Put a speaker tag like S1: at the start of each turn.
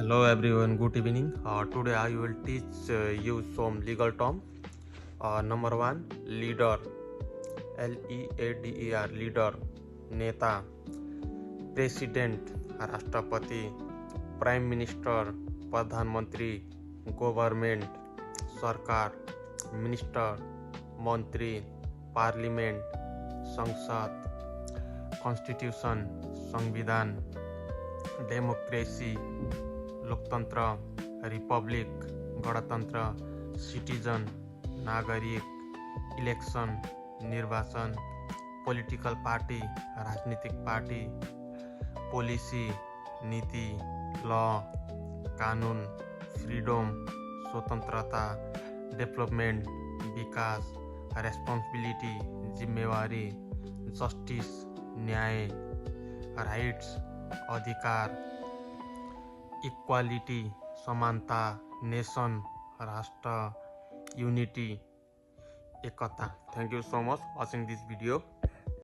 S1: Hello everyone, good evening. Today I will teach you some legal term. Number one, leader. Leader, leader. नेता, president, राष्ट्रपति, prime minister, प्रधानमंत्री, government, सरकार, minister, मंत्री, parliament, संसद, constitution, संविधान, democracy, लोकतंत्र, Republic, गणतंत्र, सिटीजन, नागरिक, इलेक्शन, निर्वाचन, पॉलिटिकल पार्टी, राजनीतिक पार्टी, पॉलिसी, नीति, लॉ, कानून, फ्रीडम, स्वतंत्रता, डेवलपमेंट, विकास, रेस्पॉन्सिबिलिटी, जिम्मेवारी, जस्टिस, न्याय, राइट्स, अधिकार, इक्वालिटी, समानता, नेशन, राष्ट्र, unity, Ekta. Thank you so much watching this video.